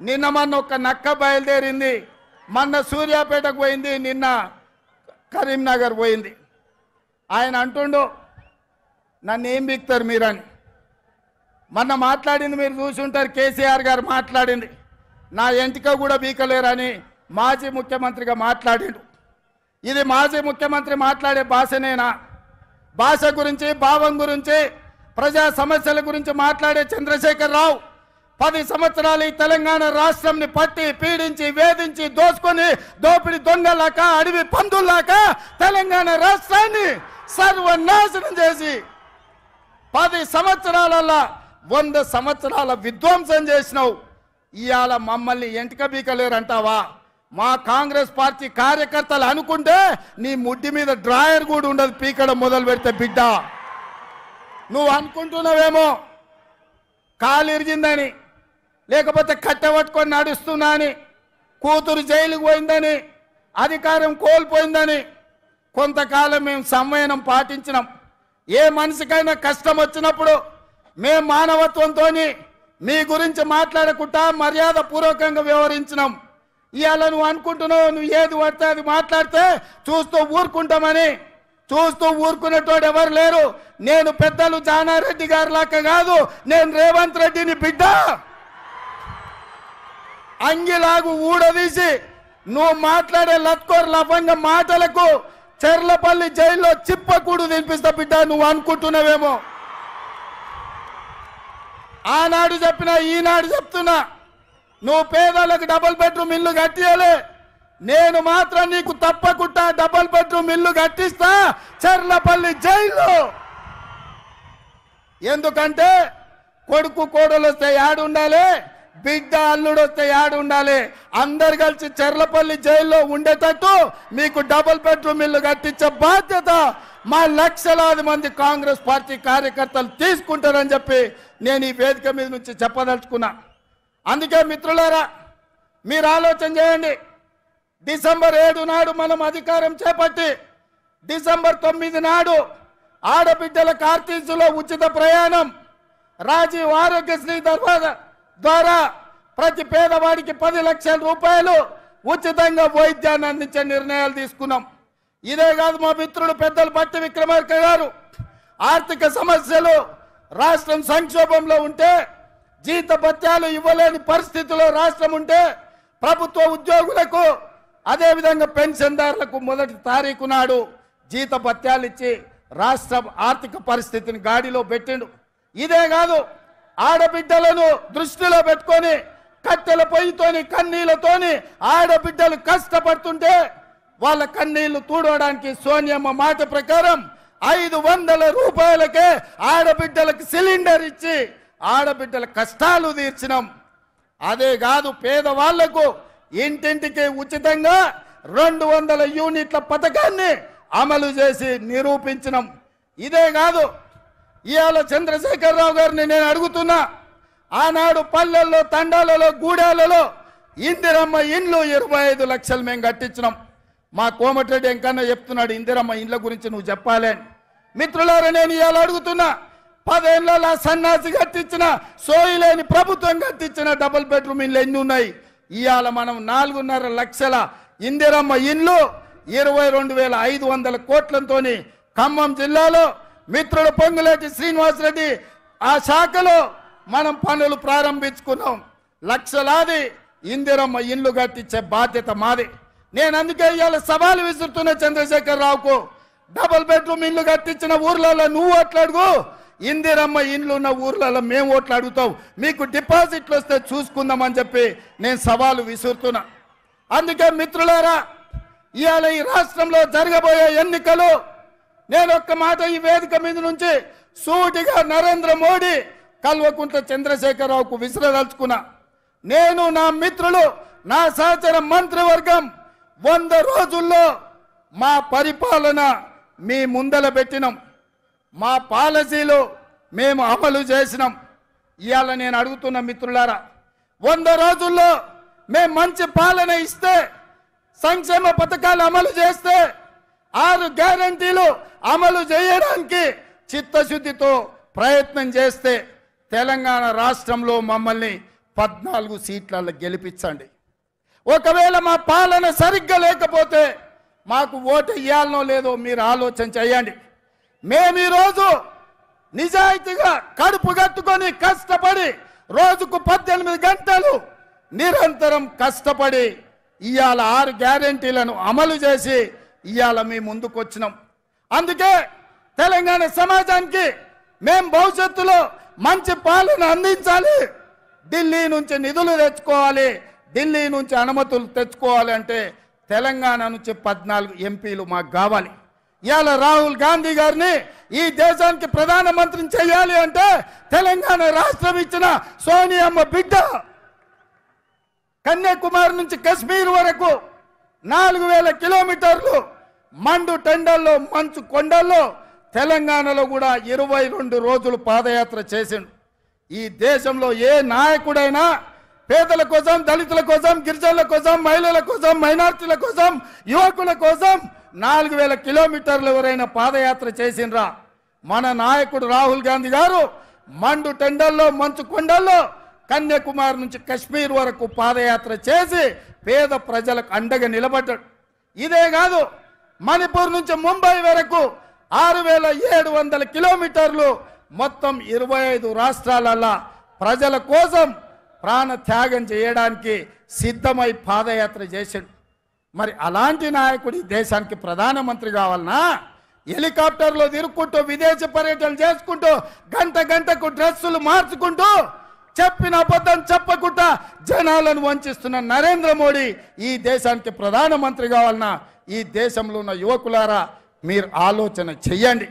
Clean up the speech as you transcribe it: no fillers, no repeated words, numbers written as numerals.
నిన్న మొన్న ఒక నక్క బయలుదేరింది, మొన్న సూర్యాపేటకు పోయింది, నిన్న కరీంనగర్ పోయింది. ఆయన అంటుండు నన్ను ఏం బిక్తారు మీరని. మొన్న మాట్లాడింది మీరు చూసి ఉంటారు, కేసీఆర్ గారు మాట్లాడింది, నా ఎంటిక కూడా బీకలేరని మాజీ ముఖ్యమంత్రిగా మాట్లాడిండు. ఇది మాజీ ముఖ్యమంత్రి మాట్లాడే భాషనేనా? భాష గురించి, భావం గురించి, ప్రజా సమస్యల గురించి మాట్లాడే చంద్రశేఖర్ రావు 10 సంవత్సరాలు ఈ తెలంగాణ రాష్ట్రంని పట్టి పీడించి వేధించి దోసుకొని దోపిడి దొంగలాక అడవి పందుల్లాక తెలంగాణ రాష్ట్రాన్ని సర్వనాశనం చేసి 10 సంవత్సరాలలో 100 సంవత్సరాల విధ్వంసం చేసినావు. ఇవాళ మమ్మల్ని ఎంటిక బీకలేరంటావా? మా కాంగ్రెస్ పార్టీ కార్యకర్తలు అనుకుంటే నీ ముడ్డి మీద డ్రాయర్ కూడా ఉండదు పీకడం మొదలు పెడితే. బిడ్డ నువ్వు అనుకుంటున్నావేమో కాలు ఇరిగిందని, లేకపోతే కట్టెపట్టుకొని నడుస్తున్నా అని, కూతురు జైలుకు పోయిందని, అధికారం కోల్పోయిందని. కొంతకాలం మేము సంయమనం పాటించినాం. ఏ మనిషికైనా కష్టం వచ్చినప్పుడు మేము మానవత్వంతో మీ గురించి మాట్లాడకుండా మర్యాద పూర్వకంగా వ్యవహరించినాం. ఇవాళ నువ్వు అనుకుంటున్నావు నువ్వు ఏది పడితే అది మాట్లాడితే చూస్తూ ఊరుకుంటామని. చూస్తూ ఊరుకునేటోడు ఎవరు లేరు. నేను పెద్దలు జానారెడ్డి గారి లాగా కాదు, నేను రేవంత్ రెడ్డిని బిడ్డ. అంగిలాగు ఊడదీసి నువ్వు మాట్లాడే లత్కోర్ లఫంగ మాటలకు చెర్లపల్లి జైల్లో చిప్పకూడు తినిపిస్తా బిడ్డ. నువ్వు అనుకుంటున్నావేమో. ఆనాడు చెప్పినా ఈనాడు చెప్తున్నా, నువ్వు పేదలకు డబుల్ బెడ్రూమ్ ఇల్లు కట్టియాలి. నేను మాత్రం నీకు తప్పకుండా డబుల్ బెడ్రూమ్ ఇల్లు కట్టిస్తా చెర్లపల్లి జైల్లో. ఎందుకంటే కొడుకు కోడలు వస్తే యాడు ఉండాలి, బిడ్డ అల్లుడు వస్తే యాడు ఉండాలి. అందరు కలిసి చెర్లపల్లి జైల్లో ఉండేటట్టు మీకు డబుల్ బెడ్రూమ్ ఇల్లు కట్టించే బాధ్యత మా లక్షలాది మంది కాంగ్రెస్ పార్టీ కార్యకర్తలు తీసుకుంటారని చెప్పి నేను ఈ వేదిక మీద నుంచి చెప్పదలుచుకున్నా. అందుకే మిత్రులారా, మీరు ఆలోచన చేయండి. డిసెంబర్ 7 నాడు మనం అధికారం చేపట్టి డిసెంబర్ 9 నాడు ఆడబిడ్డల ఆర్టీసీలో ఉచిత ప్రయాణం, రాజీవ్ ఆరోగ్యశ్రీ ద్వారా ప్రతి పేదవాడికి 10 లక్షల రూపాయలు ఉచితంగా వైద్యాన్ని అందించే నిర్ణయాలు తీసుకున్నాం. ఇదే కాదు, మా మిత్రుడు పెద్దలు పట్టి విక్రమార్క గారు ఆర్థిక సమస్యలు, రాష్ట్రం సంక్షోభంలో ఉంటే, జీతభత్యాలు ఇవ్వలేని పరిస్థితిలో రాష్ట్రం ఉంటే ప్రభుత్వ ఉద్యోగులకు అదేవిధంగా పెన్షన్దారులకు 1వ తారీఖు నాడు జీతభత్యాలు ఇచ్చి రాష్ట్ర ఆర్థిక పరిస్థితిని గాడిలో పెట్టిండు. ఇదే కాదు, ఆడబిడ్డలను దృష్టిలో పెట్టుకొని కట్టెల పొయ్యితోని కన్నీళ్లతోని ఆడబిడ్డలు కష్టపడుతుంటే వాళ్ళ కన్నీళ్లు తూడవడానికి సోనియమ్మ మాట ప్రకారం 500 రూపాయలకే ఆడబిడ్డలకు సిలిండర్ ఇచ్చి ఆడబిడ్డల కష్టాలు తీర్చినాం. అదే కాదు, పేదవాళ్లకు ఇంటింటికి ఉచితంగా 200 యూనిట్ల పథకాన్ని అమలు చేసి నిరూపించినాం. ఇదే కాదు, ఇవాళ చంద్రశేఖర్ రావు గారిని నేను అడుగుతున్నా, ఆనాడు పల్లెల్లో, తండాలలో, గూడాలలో ఇందిరమ్మ ఇండ్లు 25 లక్షలు మేము కట్టించినాం. మా కోమటిరెడ్డి వెంకన్న చెప్తున్నాడు ఇందిరమ్మ ఇండ్ల గురించి నువ్వు చెప్పాలి. మిత్రులారా, నేను ఇవాళ అడుగుతున్నా, 10 ఏళ్ళ సన్నాసి కట్టించిన, సోయిలేని ప్రభుత్వం కట్టించిన డబుల్ బెడ్రూమ్ ఇల్లు ఎన్ని ఉన్నాయి? ఇవాళ మనం 4.5 లక్షల ఇందిరమ్మ ఇల్లు 22,500 కోట్లతో ఖమ్మం జిల్లాలో మిత్రుడు పొంగులేటి శ్రీనివాసరెడ్డి ఆ శాఖలో మనం పనులు ప్రారంభించుకున్నాం. లక్షలాది ఇందిరమ్మ ఇల్లు కట్టించే బాధ్యత మాది. నేను అందుకే ఇవాళ సవాలు విసురుతున్న చంద్రశేఖర్ రావుకు, డబుల్ బెడ్రూమ్ ఇల్లు కట్టించిన ఊర్లలో నువ్వు ఓట్లాడుగు, ఇందిరమ్మ ఇండ్లు ఉన్న ఊర్లలో మేము ఓట్లు అడుగుతాం, మీకు డిపాజిట్లు వస్తే చూసుకుందామని చెప్పి నేను సవాలు విసురుతున్నా. అందుకే మిత్రులారా, ఇవాళ ఈ రాష్ట్రంలో జరగబోయే ఎన్నికలు నేను ఒక్క మాట ఈ వేదిక మీద నుంచి సూటిగా నరేంద్ర మోడీ, కల్వకుంట్ల చంద్రశేఖరరావుకు విసిరదలుచుకున్నా. నేను, నా మిత్రులు, నా సహచర మంత్రివర్గం 100 రోజుల్లో మా పరిపాలన మీ ముందల పెట్టినాం, మా పాలసీలు మేము అమలు చేసినాం. ఇవాళ నేను అడుగుతున్న మిత్రులారా, 100 రోజుల్లో మేము మంచి పాలన ఇస్తే, సంక్షేమ పథకాలు అమలు చేస్తే, 6 గ్యారంటీలు అమలు చేయడానికి చిత్తశుద్ధితో ప్రయత్నం చేస్తే తెలంగాణ రాష్ట్రంలో మమ్మల్ని 14 సీట్లలో గెలిపించండి. ఒకవేళ మా పాలన సరిగ్గా లేకపోతే మాకు ఓటు ఇవ్వాలనో లేదో మీరు ఆలోచన చేయండి. మేము ఈరోజు నిజాయితీగా కడుపు కట్టుకొని కష్టపడి రోజుకు 18 గంటలు నిరంతరం కష్టపడి ఇవాళ 6 గ్యారెంటీలను అమలు చేసి ఇవాళ మీ ముందుకు వచ్చినాం. అందుకే తెలంగాణ సమాజానికి మేము భవిష్యత్తులో మంచి పాలన అందించాలి. ఢిల్లీ నుంచి నిధులు తెచ్చుకోవాలి, ఢిల్లీ నుంచి అనుమతులు తెచ్చుకోవాలి అంటే తెలంగాణ నుంచి 14 ఎంపీలు మాకు కావాలి. ఇవాళ రాహుల్ గాంధీ గారిని ఈ దేశానికి ప్రధానమంత్రిని చేయాలి అంటే తెలంగాణ రాష్ట్రం ఇచ్చిన సోనియమ్మ బిడ్డ. కన్యాకుమారి నుంచి కశ్మీర్ వరకు 4000 కిలోమీటర్లు మండు టెండల్లో మంచు కొండల్లో తెలంగాణలో కూడా 22 రోజులు పాదయాత్ర చేసిండు. ఈ దేశంలో ఏ నాయకుడైనా పేదల కోసం, దళితుల కోసం, గిరిజనుల కోసం, మహిళల కోసం, మైనార్టీల కోసం, యువకుల కోసం 4000 కిలోమీటర్లు ఎవరైనా పాదయాత్ర చేసిండ్రా? మన నాయకుడు రాహుల్ గాంధీ గారు మండు టెండల్లో మంచు కొండల్లో కన్యాకుమారి నుంచి కశ్మీర్ వరకు పాదయాత్ర చేసి పేద ప్రజలకు అండగా నిలబడ్డాడు. ఇదే కాదు, మణిపూర్ నుంచి ముంబై వరకు 6700 కిలోమీటర్లు మొత్తం 25 రాష్ట్రాలలో ప్రజల కోసం ప్రాణ త్యాగం చేయడానికి సిద్ధమై పాదయాత్ర చేశాడు. మరి అలాంటి నాయకుడి దేశానికి ప్రధానమంత్రి కావాలన్నా? హెలికాప్టర్లో తిరుక్కుంటూ విదేశీ పర్యటనలు చేసుకుంటూ గంటకు డ్రెస్సులు మార్చుకుంటూ చెప్పిన అబద్ధం చెప్పకుండా జనాలను వంచిస్తున్న నరేంద్ర మోడీ ఈ దేశానికి ప్రధానమంత్రి కావాలన్నా? ఈ దేశంలో ఉన్న యువకులారా మీరు ఆలోచన చెయ్యండి.